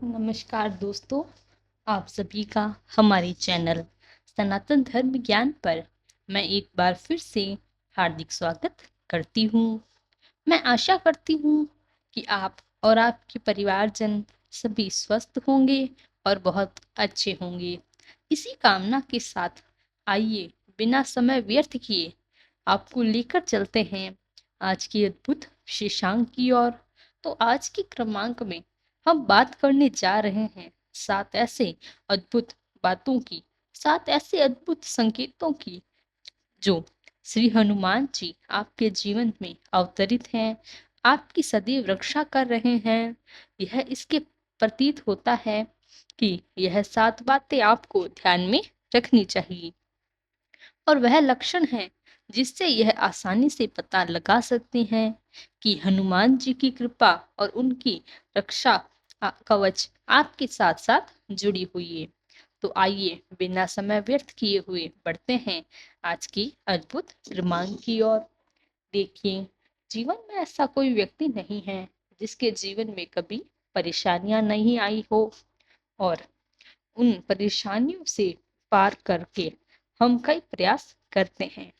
नमस्कार दोस्तों, आप सभी का हमारे चैनल सनातन धर्म ज्ञान पर मैं एक बार फिर से हार्दिक स्वागत करती हूँ। मैं आशा करती हूँ कि आप और आपके परिवारजन सभी स्वस्थ होंगे और बहुत अच्छे होंगे। इसी कामना के साथ आइए बिना समय व्यर्थ किए आपको लेकर चलते हैं आज की अद्भुत विशेषांक की ओर। तो आज के क्रमांक में हम बात करने जा रहे हैं 7 ऐसे अद्भुत बातों की, 7 ऐसे अद्भुत संकेतों की जो श्री हनुमान जी आपके जीवन में अवतरित हैं, आपकी सदैव रक्षा कर रहे हैं। यह इसके प्रतीत होता है कि यह 7 बातें आपको ध्यान में रखनी चाहिए और वह लक्षण है जिससे यह आसानी से पता लगा सकते हैं कि हनुमान जी की कृपा और उनकी रक्षा कवच आपके साथ साथ जुड़ी हुई है। तो आइए बिना समय व्यर्थ किए हुए बढ़ते हैं आज की अद्भुत क्रमांक की ओर। देखिए, जीवन में ऐसा कोई व्यक्ति नहीं है जिसके जीवन में कभी परेशानियां नहीं आई हो और उन परेशानियों से पार करके हम कई प्रयास करते हैं।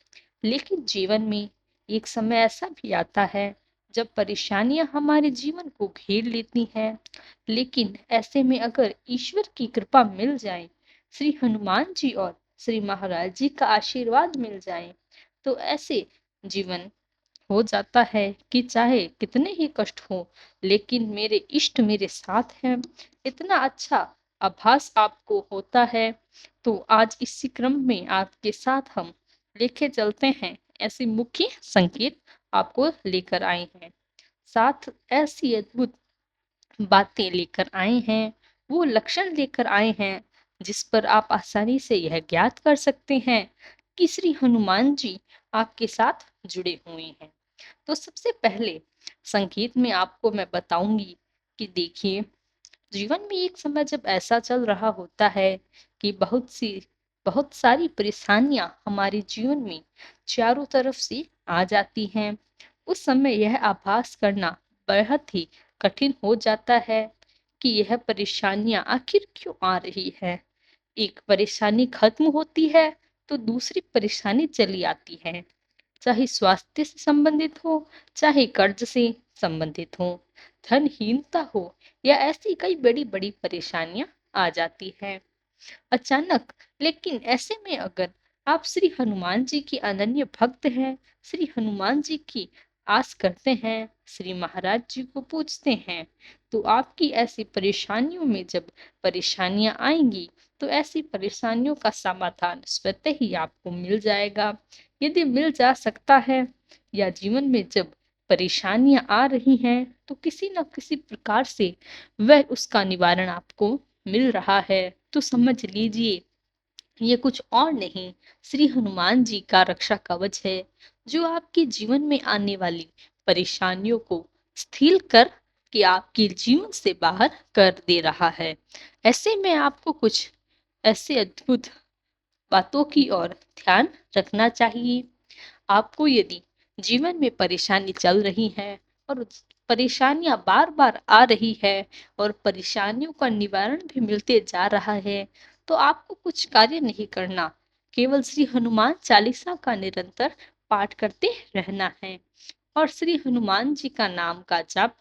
लेकिन जीवन में एक समय ऐसा भी आता है जब परेशानियां हमारे जीवन को घेर लेती हैं। लेकिन ऐसे में अगर ईश्वर की कृपा मिल जाए, श्री हनुमान जी और श्री महाराज जी का आशीर्वाद मिल जाए, तो ऐसे जीवन हो जाता है कि चाहे कितने ही कष्ट हो, लेकिन मेरे इष्ट मेरे साथ हैं, इतना अच्छा आभास आपको होता है। तो आज इसी क्रम में आपके साथ हम लेके चलते हैं, ऐसे मुख्य संकेत आपको लेकर आए हैं। 7 ऐसी अद्भुत बातें लेकर आए हैं, वो लक्षण लेकर आए हैं जिस पर आप आसानी से यह ज्ञात कर सकते हैं कि श्री हनुमान जी आपके साथ जुड़े हुए हैं। तो सबसे पहले संकेत में आपको मैं बताऊंगी कि देखिए, जीवन में एक समय जब ऐसा चल रहा होता है कि बहुत सारी परेशानियां हमारे जीवन में चारों तरफ से आ जाती हैं। उस समय यह आभास करना बेहद ही कठिन हो जाता है कि यह परेशानियां आखिर क्यों आ रही है। एक परेशानी खत्म होती है तो दूसरी परेशानी चली आती है, चाहे स्वास्थ्य से संबंधित हो, चाहे कर्ज से संबंधित हो, धनहीनता हो, या ऐसी कई बड़ी बड़ी परेशानियां आ जाती है अचानक। लेकिन ऐसे में अगर आप श्री हनुमान जी की अनन्य भक्त हैं, श्री हनुमान जी की आस करते हैं, श्री महाराज जी को पूछते हैं, तो आपकी ऐसी परेशानियों में जब परेशानियां आएंगी तो ऐसी परेशानियों का समाधान स्वतः ही आपको मिल जाएगा। यदि मिल जा सकता है या जीवन में जब परेशानियां आ रही हैं तो किसी न किसी प्रकार से वह उसका निवारण आपको मिल रहा है, तो समझ लीजिए ये कुछ और नहीं, श्री हनुमान जी का रक्षा कवच है जो आपके जीवन में आने वाली परेशानियों को स्थिर कर के आपके जीवन से बाहर कर दे रहा है। ऐसे में आपको कुछ ऐसे अद्भुत बातों की ओर ध्यान रखना चाहिए। आपको यदि जीवन में परेशानी चल रही है और परेशानियां बार बार आ रही है और परेशानियों का निवारण भी मिलते जा रहा है, तो आपको कुछ कार्य नहीं करना, केवल श्री हनुमान चालीसा का निरंतर पाठ करते रहना है और श्री हनुमान जी का नाम का जाप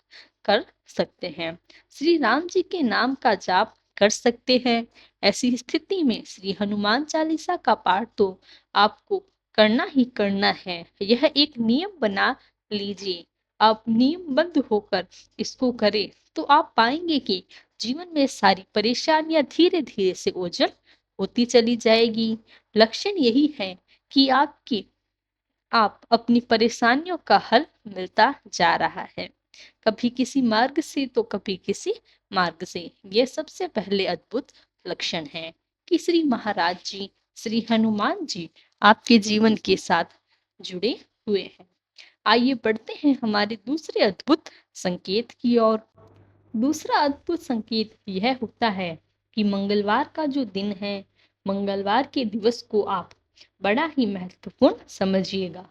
कर सकते हैं, श्री राम जी के नाम का जाप कर सकते हैं। ऐसी स्थिति में श्री हनुमान चालीसा का पाठ तो आपको करना ही करना है। यह एक नियम बना लीजिए, आप नियमबद्ध होकर इसको करें तो आप पाएंगे कि जीवन में सारी परेशानियां धीरे धीरे से ओझल होती चली जाएगी। लक्षण यही है कि आप अपनी परेशानियों का हल मिलता जा रहा है, कभी किसी मार्ग से तो कभी किसी मार्ग से। ये सबसे पहले अद्भुत लक्षण है कि श्री महाराज जी, श्री हनुमान जी आपके जीवन के साथ जुड़े हुए हैं। आइए बढ़ते हैं हमारे दूसरे अद्भुत संकेत की ओर। दूसरा अद्भुत संकेत यह होता है कि मंगलवार का जो दिन है, मंगलवार के दिवस को आप बड़ा ही महत्वपूर्ण समझिएगा।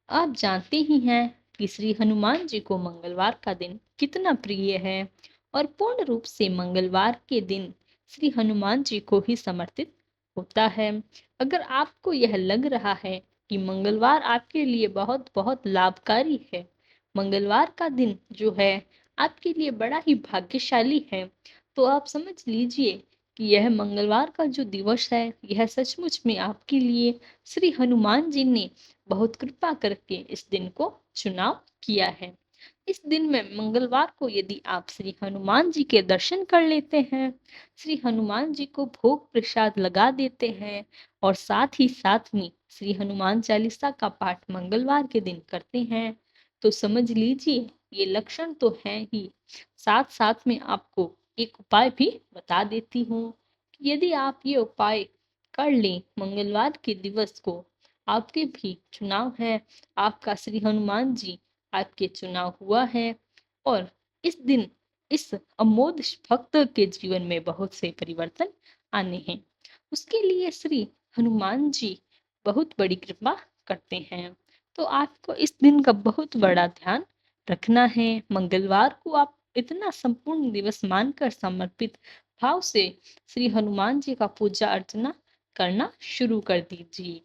आप जानते ही हैं कि श्री हनुमान जी को मंगलवार का दिन कितना प्रिय है और पूर्ण रूप से मंगलवार के दिन श्री हनुमान जी को ही समर्पित होता है। अगर आपको यह लग रहा है कि मंगलवार आपके लिए बहुत बहुत लाभकारी है, मंगलवार का दिन जो है आपके लिए बड़ा ही भाग्यशाली है, तो आप समझ लीजिए कि यह मंगलवार का जो दिवस है, यह सचमुच में आपके लिए श्री हनुमान जी ने बहुत कृपा करके इस दिन को चुनाव किया है। इस दिन में मंगलवार को यदि आप श्री हनुमान जी के दर्शन कर लेते हैं, श्री हनुमान जी को भोग प्रसाद लगा देते हैं और साथ ही साथ में श्री हनुमान चालीसा का पाठ मंगलवार के दिन करते हैं, तो समझ लीजिए ये लक्षण तो हैं ही। साथ साथ में आपको एक उपाय भी बता देती हूँ कि यदि आप ये उपाय कर लें मंगलवार के दिवस को, आपके भी चुनाव है, आपका श्री हनुमान जी आपके चुनाव हुआ है और इस दिन इस अमोद भक्त के जीवन में बहुत से परिवर्तन आने हैं। उसके लिए श्री हनुमान जी बहुत बड़ी कृपा करते हैं। तो आपको इस दिन का बहुत बड़ा ध्यान रखना है। मंगलवार को आप इतना संपूर्ण दिवस मानकर समर्पित भाव से श्री हनुमान जी का पूजा अर्चना करना शुरू कर दीजिए।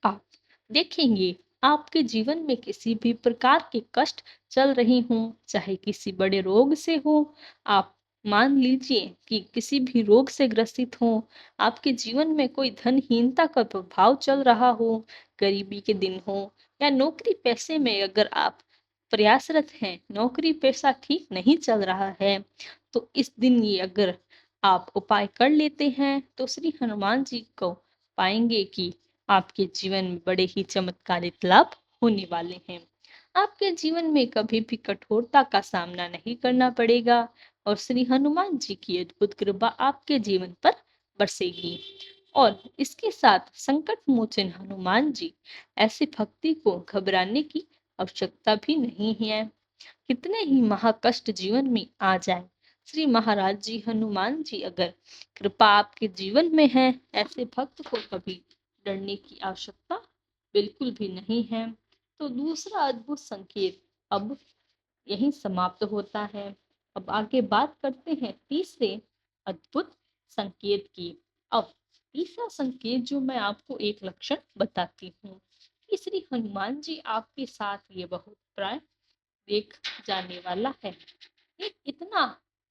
आप देखेंगे आपके जीवन में किसी भी प्रकार के कष्ट चल रही हों, चाहे किसी बड़े रोग से हो, आप मान लीजिए कि किसी भी रोग से ग्रसित हो, आपके जीवन में कोई धनहीनता का प्रभाव चल रहा हो, गरीबी के दिन हो या नौकरी पैसे में अगर आप प्रयासरत हैं, नौकरी पैसा ठीक नहीं चल रहा है, तो इस दिन ये अगर आप उपाय कर लेते हैं तो श्री हनुमान जी को पाएंगे कि आपके जीवन में बड़े ही चमत्कारिक लाभ होने वाले हैं। आपके जीवन में कभी भी कठोरता का सामना नहीं करना पड़ेगा और श्री हनुमान जी की अद्भुत कृपा आपके जीवन पर बरसेगी। और इसके साथ संकट मोचन हनुमान जी ऐसी भक्ति को घबराने की आवश्यकता भी नहीं है। कितने ही महाकष्ट जीवन में आ जाए, श्री महाराज जी हनुमान जी अगर कृपा आपके जीवन में है, ऐसे भक्त को कभी डरने की आवश्यकता बिल्कुल भी नहीं है। तो दूसरा अद्भुत संकेत अब यहीं समाप्त होता है। अब आगे बात करते हैं तीसरे अद्भुत संकेत की। अब तीसरा संकेत जो मैं आपको एक लक्षण बताती हूँ कि श्री हनुमान जी आपके साथ ये बहुत प्राय देख जाने वाला है। एक इतना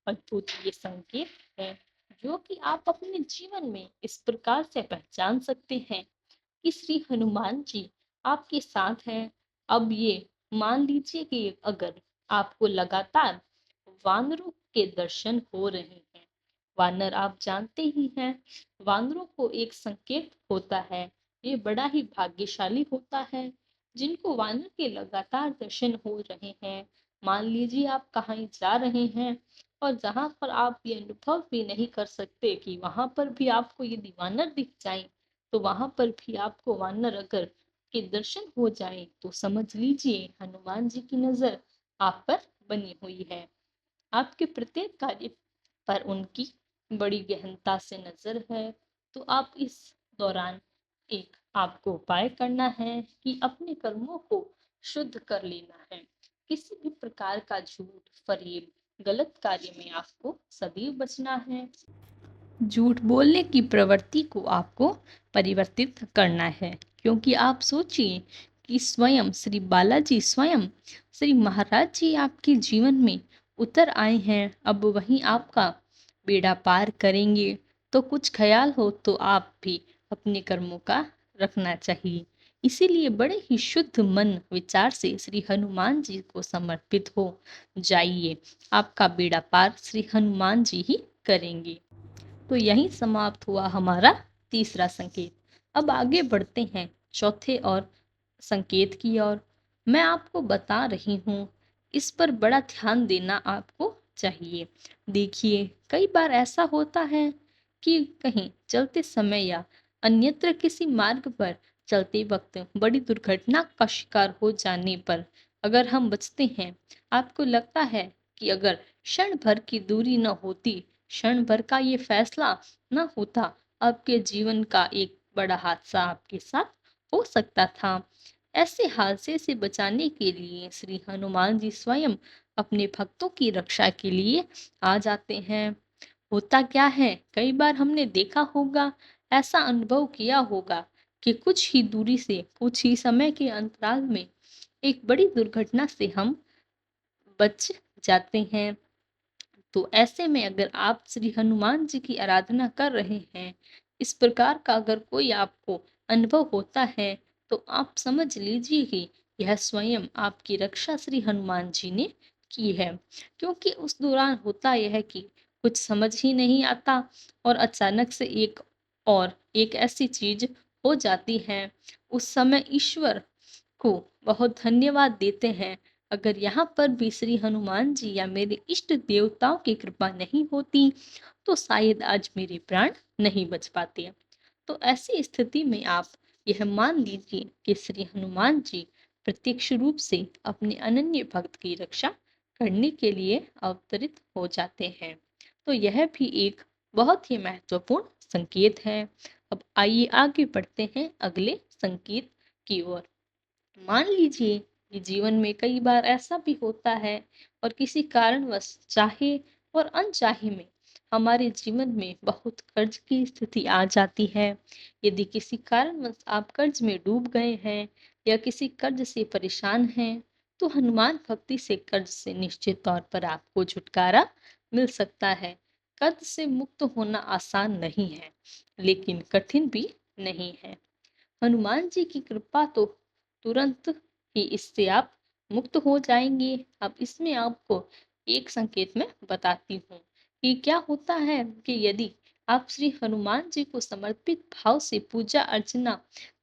अद्भुत ये संकेत है जो कि आप अपने जीवन में इस प्रकार से पहचान सकते हैं कि श्री हनुमान जी आपके साथ हैं। अब ये मान लीजिए कि अगर आपको लगातार वानरों के दर्शन हो रहे हैं, वानर आप जानते ही हैं, वानरों को एक संकेत होता है, ये बड़ा ही भाग्यशाली होता है जिनको वानर के लगातार दर्शन हो रहे हैं। मान लीजिए आप कहीं जा रहे हैं और जहां पर आप ये अनुभव भी नहीं कर सकते कि वहां पर भी आपको यदि वानर दिख जाए, तो वहां पर भी आपको वानर अगर के दर्शन हो जाए, तो समझ लीजिए हनुमान जी की नजर आप पर बनी हुई है। आपके प्रत्येक कार्य पर उनकी बड़ी गहनता से नजर है। तो आप इस दौरान एक आपको उपाय करना है कि अपने कर्मों को शुद्ध कर लेना है। किसी भी प्रकार का झूठ, फरेब, गलत कार्य में आपको सदैव बचना है। झूठ बोलने की प्रवृत्ति को आपको परिवर्तित करना है, क्योंकि आप सोचिए कि स्वयं श्री बालाजी, स्वयं श्री महाराज जी आपके जीवन में उतर आए हैं। अब वहीं आपका बेड़ा पार करेंगे, तो कुछ ख्याल हो तो आप भी अपने कर्मों का रखना चाहिए। इसीलिए बड़े ही शुद्ध मन विचार से श्री हनुमान जी को समर्पित हो जाइए। आपका बेड़ा पार श्री हनुमान जी ही करेंगे। तो यहीं समाप्त हुआ हमारा तीसरा संकेत। अब आगे बढ़ते हैं चौथे और संकेत की ओर। मैं आपको बता रही हूँ, इस पर बड़ा ध्यान देना आपको चाहिए। देखिए, कई बार ऐसा होता है कि कहीं चलते समय या अन्यत्र किसी मार्ग पर चलते वक्त बड़ी दुर्घटना का शिकार हो जाने पर अगर हम बचते हैं, आपको लगता है कि अगर क्षण भर की दूरी न होती, क्षण भर का ये फैसला न होता, आपके जीवन का एक बड़ा हादसा आपके साथ हो सकता था। ऐसे हादसे से बचाने के लिए श्री हनुमान जी स्वयं अपने भक्तों की रक्षा के लिए आ जाते हैं। होता क्या है, कई बार हमने देखा होगा, ऐसा अनुभव किया होगा कि कुछ ही दूरी से, कुछ ही समय के अंतराल में एक बड़ी दुर्घटना से हम बच जाते हैं। तो ऐसे में अगर आप श्री हनुमान जी की आराधना कर रहे हैं, इस प्रकार का अगर कोई आपको अनुभव होता है, तो आप समझ लीजिए कि यह स्वयं आपकी रक्षा श्री हनुमान जी ने की है। क्योंकि उस दौरान होता यह है कि कुछ समझ ही नहीं आता और अचानक से एक ऐसी चीज हो जाती है। उस समय ईश्वर को बहुत धन्यवाद देते हैं। अगर यहाँ पर भी श्री हनुमान जी या मेरे इष्ट देवताओं की कृपा नहीं होती, तो शायद आज मेरे प्राण नहीं बच पाते। तो ऐसी स्थिति में आप यह मान लीजिए कि श्री हनुमान जी प्रत्यक्ष रूप से अपने अनन्य भक्त की रक्षा करने के लिए अवतरित हो जाते हैं। तो यह भी एक बहुत ही महत्वपूर्ण संकेत है। अब आइए आगे बढ़ते हैं अगले संकेत की ओर। मान लीजिए कि जीवन में कई बार ऐसा भी होता है और किसी कारणवश, चाहे और अनचाहे में, हमारे जीवन में बहुत कर्ज की स्थिति आ जाती है। यदि किसी कारणवश आप कर्ज में डूब गए हैं या किसी कर्ज से परेशान हैं, तो हनुमान भक्ति से कर्ज से निश्चित तौर पर आपको छुटकारा मिल सकता है। कर्ज से मुक्त होना आसान नहीं है, लेकिन कठिन भी नहीं है। हनुमान जी की कृपा तो तुरंत ही इससे आप मुक्त हो जाएंगे। अब इसमें आपको एक संकेत मैं बताती हूँ कि क्या होता है कि यदि आप श्री हनुमान जी को समर्पित भाव से पूजा अर्चना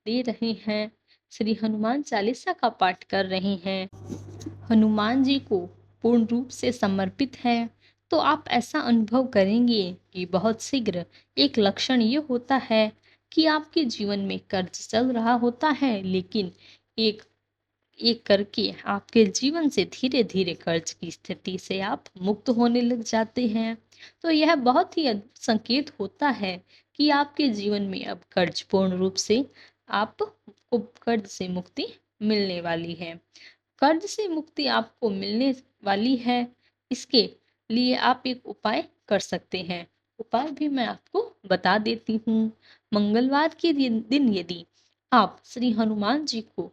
दे रहे हैं, श्री हनुमान चालीसा का पाठ कर रहे हैं, हनुमान जी को पूर्ण रूप से समर्पित है, तो आप ऐसा अनुभव करेंगे कि बहुत शीघ्र एक लक्षण ये होता है कि आपके जीवन में कर्ज चल रहा होता है, लेकिन एक एक करके आपके जीवन से धीरे धीरे कर्ज की स्थिति से आप मुक्त होने लग जाते हैं। तो यह बहुत ही संकेत होता है कि आपके जीवन में अब कर्ज पूर्ण रूप से आपको कर्ज से मुक्ति मिलने वाली है। कर्ज से मुक्ति आपको मिलने वाली है, इसके लिए आप एक उपाय कर सकते हैं। उपाय भी मैं आपको बता देती हूँ। मंगलवार के दिन यदि आप श्री हनुमान जी को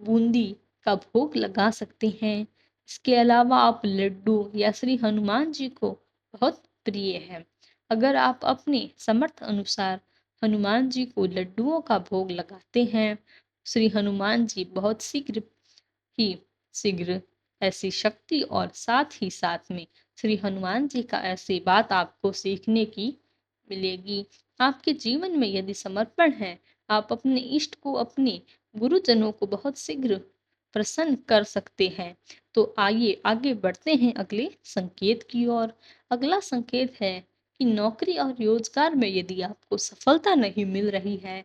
बूंदी का भोग लगा सकते हैं। इसके अलावा आप लड्डू या श्री हनुमान जी को बहुत प्रिय है, अगर आप अपने समर्थ अनुसार हनुमान जी को लड्डुओं का भोग लगाते हैं, श्री हनुमान जी बहुत ही शीघ्र ऐसी शक्ति और साथ ही साथ में श्री हनुमान जी का ऐसी बात आपको सीखने की मिलेगी। आपके जीवन में यदि समर्पण है, आप अपने इष्ट को, अपने गुरुजनों को बहुत शीघ्र प्रसन्न कर सकते हैं। तो आइए आगे बढ़ते हैं अगले संकेत की ओर। अगला संकेत है कि नौकरी और रोजगार में यदि आपको सफलता नहीं मिल रही है,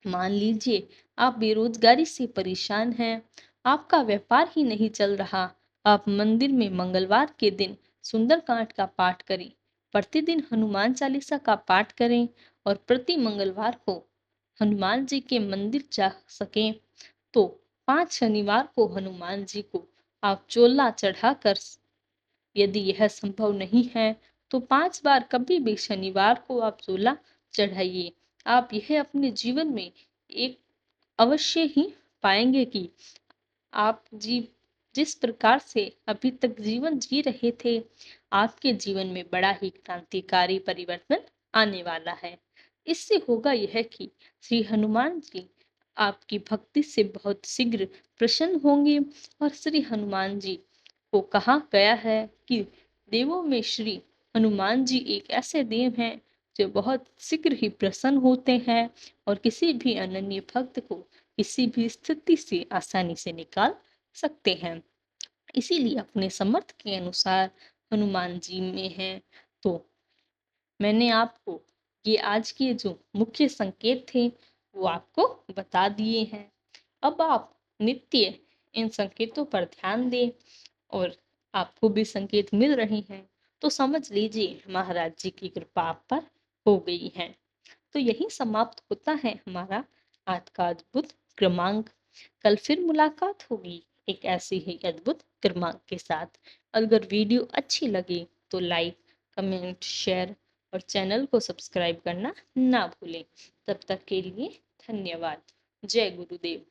मान लीजिए आप बेरोजगारी से परेशान हैं, आपका व्यापार ही नहीं चल रहा, आप मंदिर में मंगलवार के दिन सुंदरकांड का पाठ करें, प्रतिदिन हनुमान चालीसा का पाठ करें और प्रति मंगलवार को हनुमान जी के मंदिर जा सकें, तो 5 शनिवार को हनुमान जी को आप चोला चढ़ाकर, यदि यह संभव नहीं है तो 5 बार कभी भी शनिवार को आप चोला चढ़ाइए। आप यह अपने जीवन में एक अवश्य ही पाएंगे कि आप जिस प्रकार से अभी तक जीवन जी रहे थे, आपके जीवन में बड़ा ही क्रांतिकारी परिवर्तन आने वाला है। इससे होगा यह कि श्री हनुमान जी आपकी भक्ति से बहुत शीघ्र प्रसन्न होंगे। और श्री हनुमान जी को कहा गया है कि देवों में श्री हनुमान जी एक ऐसे देव हैं जो बहुत शीघ्र ही प्रसन्न होते हैं और किसी भी अनन्य भक्त को किसी भी स्थिति से आसानी से निकाल सकते हैं। इसीलिए अपने समर्थ के अनुसार हनुमान जी में है। तो मैंने आपको ये आज के जो मुख्य संकेत थे वो आपको बता दिए हैं। अब आप नित्य इन संकेतों पर ध्यान दें और आपको भी संकेत मिल रहे हैं, तो समझ लीजिए महाराज जी की कृपा आप पर हो गई है। तो यही समाप्त होता है हमारा आज का अद्भुत क्रमांक। कल फिर मुलाकात होगी एक ऐसी ही अद्भुत क्रमांक के साथ। अगर वीडियो अच्छी लगे तो लाइक, कमेंट, शेयर और चैनल को सब्सक्राइब करना ना भूलें। तब तक के लिए धन्यवाद। जय गुरुदेव।